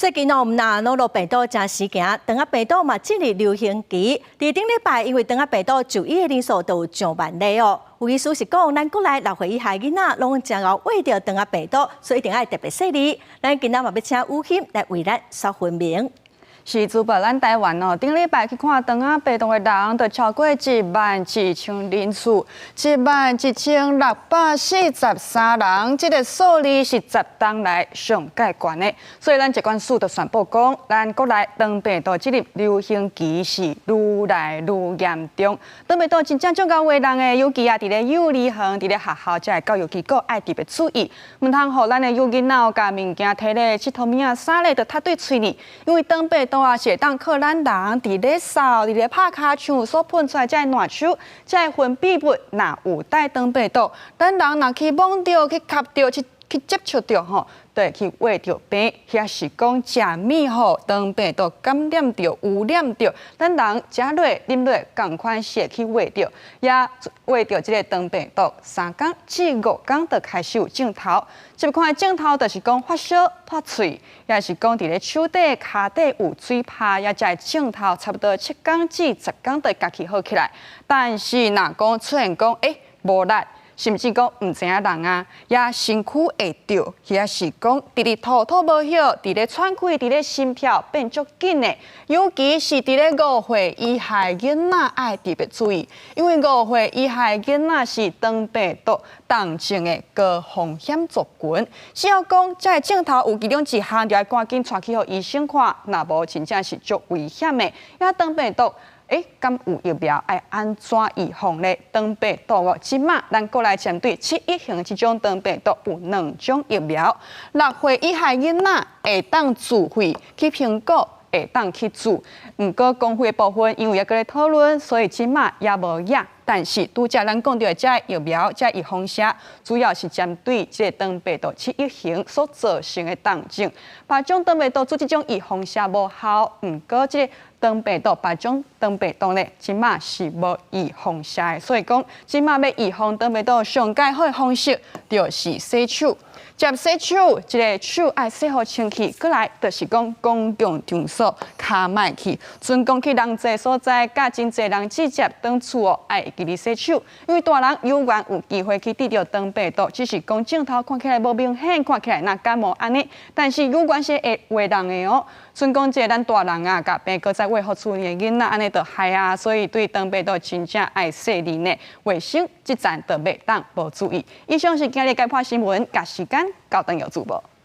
最近我们那诺罗病毒真事件，长阿病毒嘛进入流行期。伫顶礼拜，因为长阿病毒就医的人数都有上万例哦。有意思是讲，咱国内6岁以下囡仔拢真后畏着长阿病毒，所以一定要特别细腻。咱今仔嘛要请吴鑫来为咱说分明。是主播咱台湾哦，顶礼拜去看长阿病毒的人，就超过11000人次，11643人，这个数字是10当来上界悬的。所以咱疾管署就宣布讲，咱国内长病毒进入流行期是愈来愈严重。长病毒真正足够为人的，尤其伫咧幼儿园、伫咧学校，这教育机构爱特别注意，唔通互咱的幼囡仔甲物件摕咧佚佗物仔撒咧，就插对嘴里，因为长病毒是会当靠咱人伫咧扫、伫咧拍骹唱所喷出来这烂手、这分泌物，若有带长病毒，咱人若去摸着、去吸着、去接触着吼，就会去患着病。遐是讲食米吼，长病毒感染着、污染着，咱人食落、啉落，共款是会去患着，也患着这个长病毒3天至5天就开始有症头。这款症头就是讲发烧、脱喙，也是讲伫咧手底、骹底有水泡，也才症头差不多7天至10天就家己好起来。但是若讲出现讲无力。甚至讲唔知影人啊，也身躯会着，也是讲直直吐吐无歇，伫咧喘气，伫咧心跳变足紧的。尤其是伫咧5岁以下囡仔爱特别注意，因为5岁以下囡仔是长病毒重症的高风险族群。只要讲这症头有其中一项，就要赶紧带去互医生看，若无真正是足危险的。因为长病毒。敢有疫苗爱安怎预防呢？长病毒哦，即马咱国内针对7-1型这种长病毒有2种疫苗。6岁以下囡仔会当自费去评估，会当去做。不过公费部分因为还搁咧讨论，所以即马也无影。但是拄则咱讲到的这疫苗、这预防针，主要是针对这长病毒7-1型所造成的重症。别种长病毒做这种预防针无效，不过这长病毒别种长病毒呢，即马是无预防针的。所以讲，即马要预防长病毒上解好的方式，就是洗手。接洗手，一个手爱洗好清气，过来就是讲公共场所卡卖去，准讲去人济所在，甲真济人直接当厝哦，爱记哩洗手。因为大人有缘有机会去得到长病毒，只是讲镜头看起来无明显，看起来那感冒安尼，但是有关系会话人的哦。准讲这咱大人啊，甲病搁再为好处理的囡仔安尼就害啊，所以对长病毒真正爱细腻呢，卫生这站就袂当无注意。以上是今日解剖新闻，甲时间交等有主播。